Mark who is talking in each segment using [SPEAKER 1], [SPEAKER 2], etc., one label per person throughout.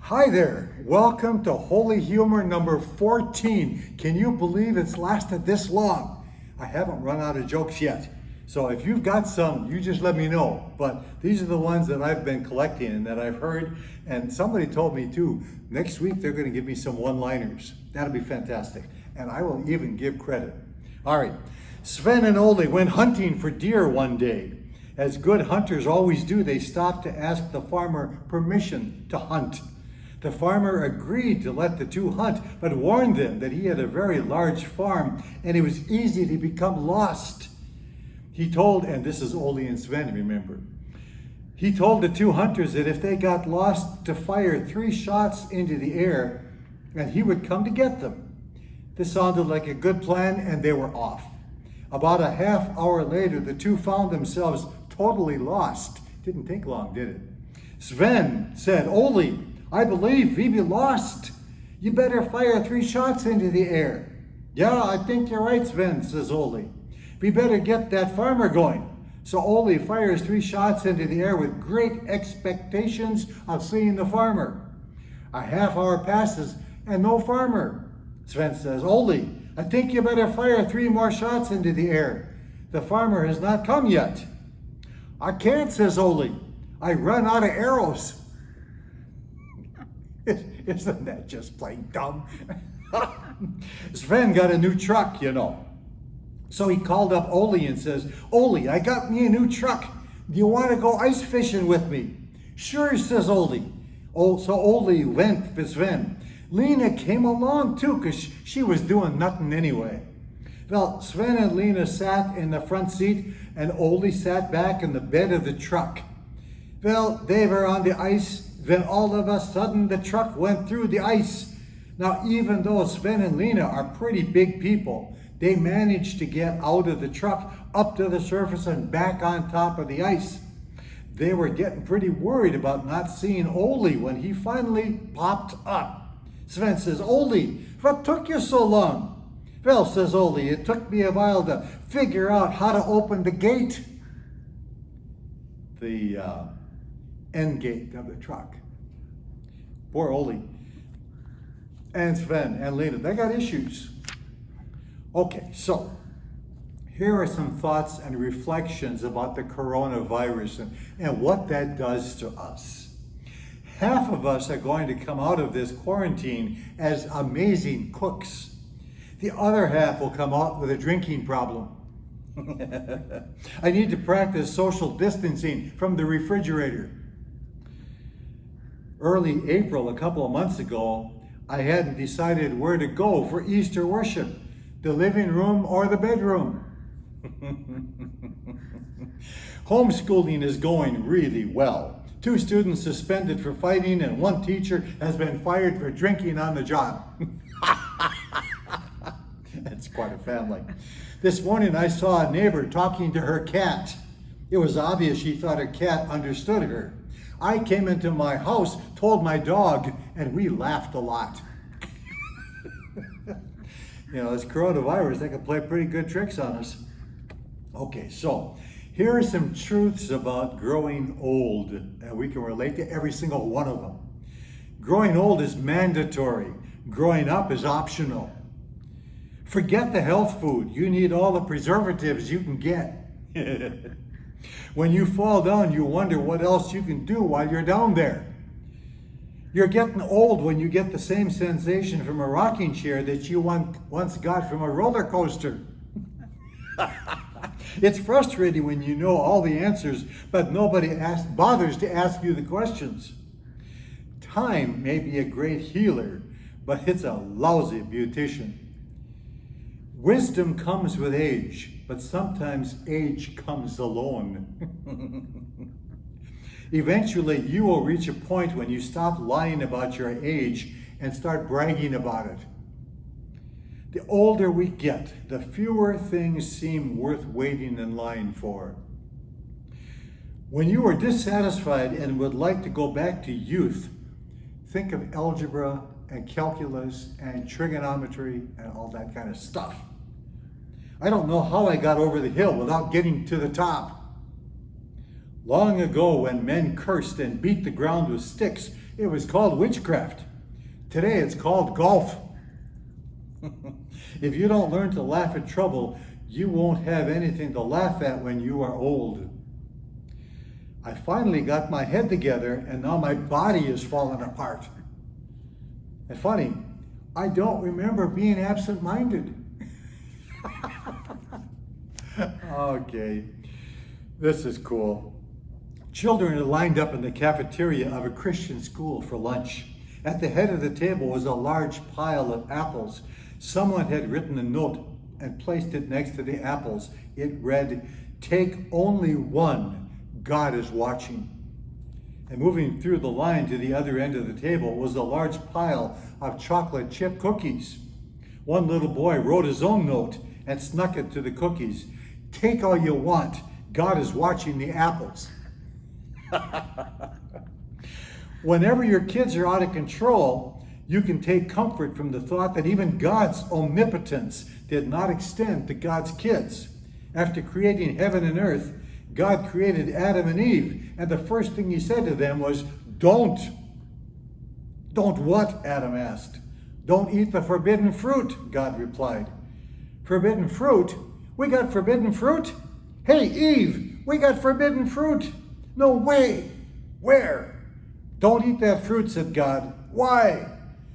[SPEAKER 1] Hi there, welcome to Holy Humor number 14. Can you believe it's lasted this long? I haven't run out of jokes yet. So if you've got some, you just let me know. But these are the ones that I've been collecting and that I've heard. And somebody told me too, next week they're going to give me some one-liners. That'll be fantastic. And I will even give credit. All right, Sven and Ole went hunting for deer one day. As good hunters always do, they stopped to ask the farmer permission to hunt. The farmer agreed to let the two hunt, but warned them that he had a very large farm and it was easy to become lost. He told, and this is Ole and Sven, remember, he told the two hunters that if they got lost, to fire 3 shots into the air and he would come to get them. This sounded like a good plan and they were off. About a half hour later, the two found themselves totally lost. Didn't take long, did it? Sven said, Ole, I believe we be lost. You better fire 3 shots into the air. Yeah, I think you're right, Sven, says Ole. We better get that farmer going. So Ole fires 3 shots into the air with great expectations of seeing the farmer. A half hour passes and no farmer. Sven says, Ole, I think you better fire 3 more shots into the air. The farmer has not come yet. I can't, says Ole. I run out of arrows. Isn't that just plain dumb? Sven got a new truck, you know. So he called up Ole and says, Ole, I got me a new truck. Do you want to go ice fishing with me? Sure, says Ole. So Ole went with Sven. Lena came along too, because she was doing nothing anyway. Well, Sven and Lena sat in the front seat and Ole sat back in the bed of the truck. Well, they were on the ice. Then all of a sudden the truck went through the ice. Now, even though Sven and Lena are pretty big people, they managed to get out of the truck up to the surface and back on top of the ice. They were getting pretty worried about not seeing Ole when he finally popped up. Sven says, Ole, what took you so long? Well, says Ole, it took me a while to figure out how to open the gate. The end gate of the truck. Poor Ole and Sven and Lena, they got issues. Okay, so here are some thoughts and reflections about the coronavirus and what that does to us. Half of us are going to come out of this quarantine as amazing cooks. The other half will come out with a drinking problem. I need to practice social distancing from the refrigerator. Early April, a couple of months ago, I hadn't decided where to go for Easter worship, the living room or the bedroom. Homeschooling is going really well. 2 students suspended for fighting and 1 teacher has been fired for drinking on the job. That's quite a family. This morning I saw a neighbor talking to her cat. It was obvious she thought her cat understood her. I came into my house, told my dog, and we laughed a lot. You know, this coronavirus, they can play pretty good tricks on us. Okay, so here are some truths about growing old, and we can relate to every single one of them. Growing old is mandatory. Growing up is optional. Forget the health food. You need all the preservatives you can get. When you fall down, you wonder what else you can do while you're down there. You're getting old when you get the same sensation from a rocking chair that you once got from a roller coaster. It's frustrating when you know all the answers, but nobody bothers to ask you the questions. Time may be a great healer, but it's a lousy beautician. Wisdom comes with age, but sometimes age comes alone. Eventually, you will reach a point when you stop lying about your age and start bragging about it. The older we get, the fewer things seem worth waiting in line for. When you are dissatisfied and would like to go back to youth, think of algebra and calculus and trigonometry and all that kind of stuff. I don't know how I got over the hill without getting to the top. Long ago, when men cursed and beat the ground with sticks, it was called witchcraft. Today, it's called golf. If you don't learn to laugh at trouble, you won't have anything to laugh at when you are old. I finally got my head together, and now my body is falling apart. And funny, I don't remember being absent-minded. Okay, this is cool. Children are lined up in the cafeteria of a Christian school for lunch. At the head of the table was a large pile of apples. Someone had written a note and placed it next to the apples. It read, "Take only one, God is watching." And moving through the line to the other end of the table was a large pile of chocolate chip cookies. One little boy wrote his own note and snuck it to the cookies. "Take all you want, God is watching the apples." Whenever your kids are out of control, you can take comfort from the thought that even God's omnipotence did not extend to God's kids. After creating heaven and earth, God created Adam and Eve, and the first thing he said to them was, "Don't." "Don't what?" Adam asked. "Don't eat the forbidden fruit," God replied. "Forbidden fruit? We got forbidden fruit? Hey, Eve, we got forbidden fruit." "No way." "Where?" "Don't eat that fruit," said God. "Why?"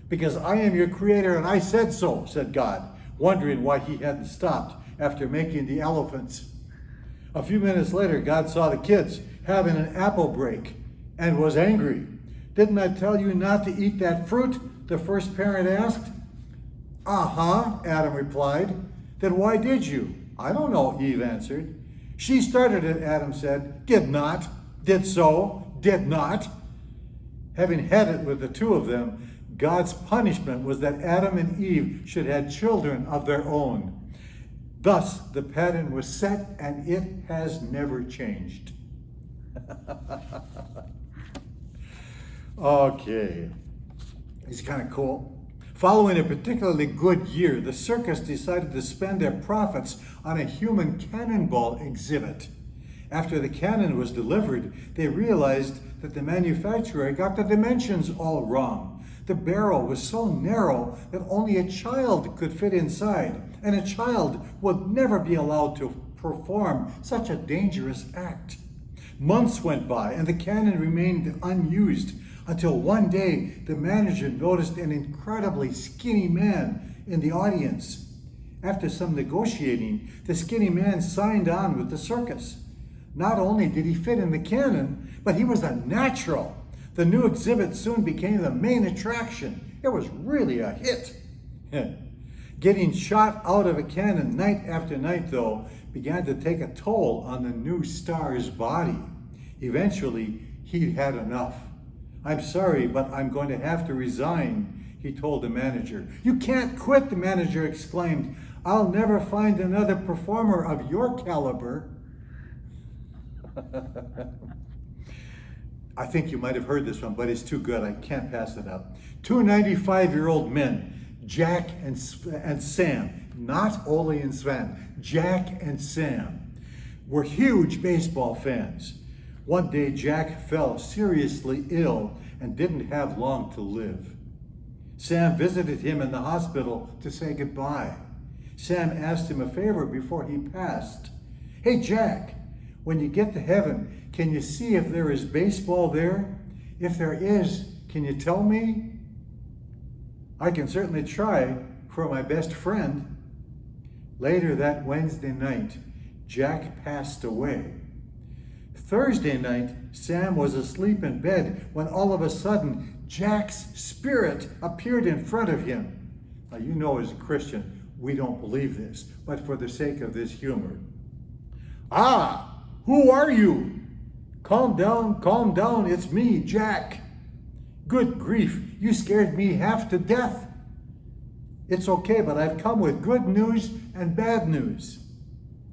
[SPEAKER 1] "Because I am your creator and I said so," said God, wondering why he hadn't stopped after making the elephants. A few minutes later, God saw the kids having an apple break and was angry. "Didn't I tell you not to eat that fruit?" the first parent asked. "Uh-huh," Adam replied. "Then why did you?" "I don't know," Eve answered. "She started it," Adam said. "Did not. Did so. Did not." Having had it with the two of them, God's punishment was that Adam and Eve should have children of their own. Thus, the pattern was set, and it has never changed. Okay, it's kind of cool. Following a particularly good year, the circus decided to spend their profits on a human cannonball exhibit. After the cannon was delivered, they realized that the manufacturer got the dimensions all wrong. The barrel was so narrow that only a child could fit inside, and a child would never be allowed to perform such a dangerous act. Months went by, and the cannon remained unused, until one day the manager noticed an incredibly skinny man in the audience. After some negotiating, the skinny man signed on with the circus. Not only did he fit in the cannon, but he was a natural. The new exhibit soon became the main attraction. It was really a hit. Getting shot out of a cannon night after night, though, began to take a toll on the new star's body. Eventually, he'd had enough. "I'm sorry, but I'm going to have to resign," he told the manager. "You can't quit," the manager exclaimed. "I'll never find another performer of your caliber." I think you might have heard this one, but it's too good. I can't pass it up. Two 95-year-old men, Jack and Sam, not Ole and Sven, Jack and Sam, were huge baseball fans. One day, Jack fell seriously ill and didn't have long to live. Sam visited him in the hospital to say goodbye. Sam asked him a favor before he passed. "Hey, Jack, when you get to heaven, can you see if there is baseball there? If there is, can you tell me?" "I can certainly try for my best friend." Later that Wednesday night, Jack passed away. Thursday night, Sam was asleep in bed when all of a sudden, Jack's spirit appeared in front of him. Now, you know, as a Christian, we don't believe this, but for the sake of this humor. "Ah, who are you?" Calm down, it's me, Jack." "Good grief, you scared me half to death." "It's okay, but I've come with good news and bad news."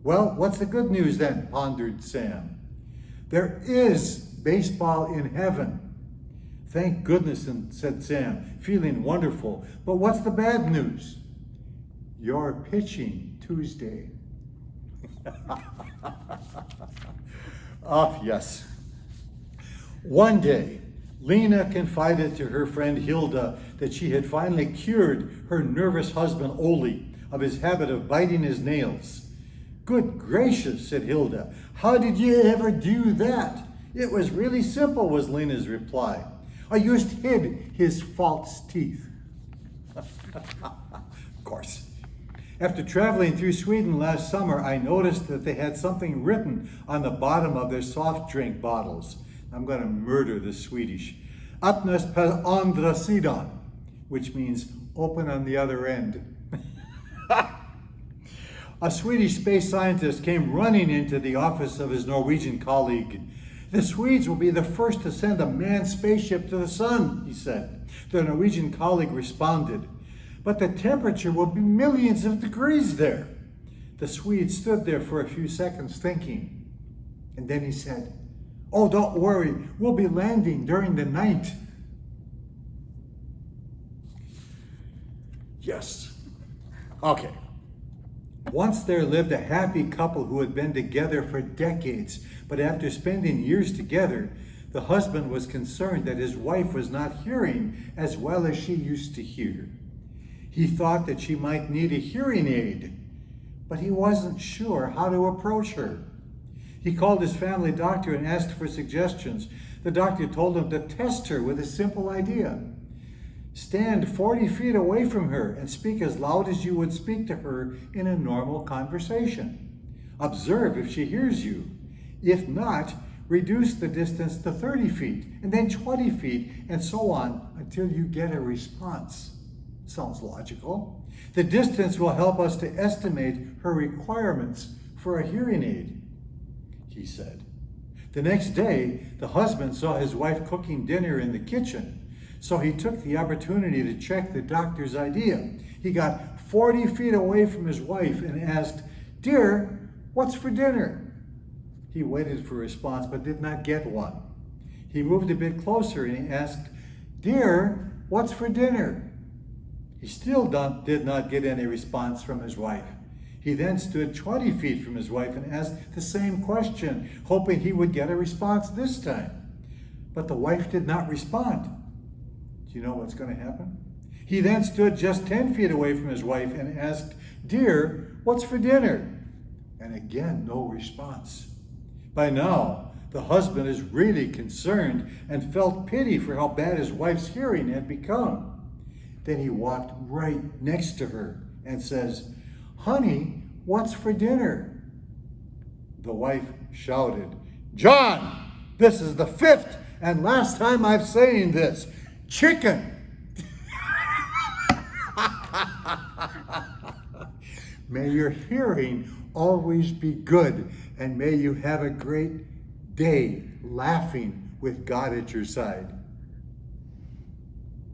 [SPEAKER 1] "Well, what's the good news then?" pondered Sam. "There is baseball in heaven." "Thank goodness," said Sam, feeling wonderful. "But what's the bad news?" "You're pitching Tuesday." Oh, yes. One day, Lena confided to her friend Hilda that she had finally cured her nervous husband Ole of his habit of biting his nails. "Good gracious," said Hilda, "how did you ever do that?" "It was really simple," was Lena's reply. "I just hid his false teeth." Of course. After traveling through Sweden last summer, I noticed that they had something written on the bottom of their soft drink bottles. I'm going to murder the Swedish. "Öppnas på andra sidan," which means open on the other end. A Swedish space scientist came running into the office of his Norwegian colleague. "The Swedes will be the first to send a manned spaceship to the sun," he said. The Norwegian colleague responded, "But the temperature will be millions of degrees there." The Swede stood there for a few seconds thinking, and then he said, "Oh, don't worry, we'll be landing during the night." Yes. Okay. Once there lived a happy couple who had been together for decades, but after spending years together, the husband was concerned that his wife was not hearing as well as she used to hear. He thought that she might need a hearing aid, but he wasn't sure how to approach her. He called his family doctor and asked for suggestions. The doctor told him to test her with a simple idea. Stand 40 feet away from her and speak as loud as you would speak to her in a normal conversation. Observe if she hears you. If not, reduce the distance to 30 feet and then 20 feet and so on until you get a response. Sounds logical. The distance will help us to estimate her requirements for a hearing aid, he said. The next day, the husband saw his wife cooking dinner in the kitchen, so he took the opportunity to check the doctor's idea. He got 40 feet away from his wife and asked, "Dear, what's for dinner?" He waited for a response but did not get one. He moved a bit closer and he asked, "Dear, what's for dinner?" He still did not get any response from his wife. He then stood 20 feet from his wife and asked the same question, hoping he would get a response this time. But the wife did not respond. Do you know what's going to happen? He then stood just 10 feet away from his wife and asked, "Dear, what's for dinner?" And again, no response. By now, the husband is really concerned and felt pity for how bad his wife's hearing had become. Then he walked right next to her and says, "Honey, what's for dinner?" The wife shouted, "John, this is the 5th and last time I've saying this. Chicken." May your hearing always be good, and may you have a great day laughing with God at your side.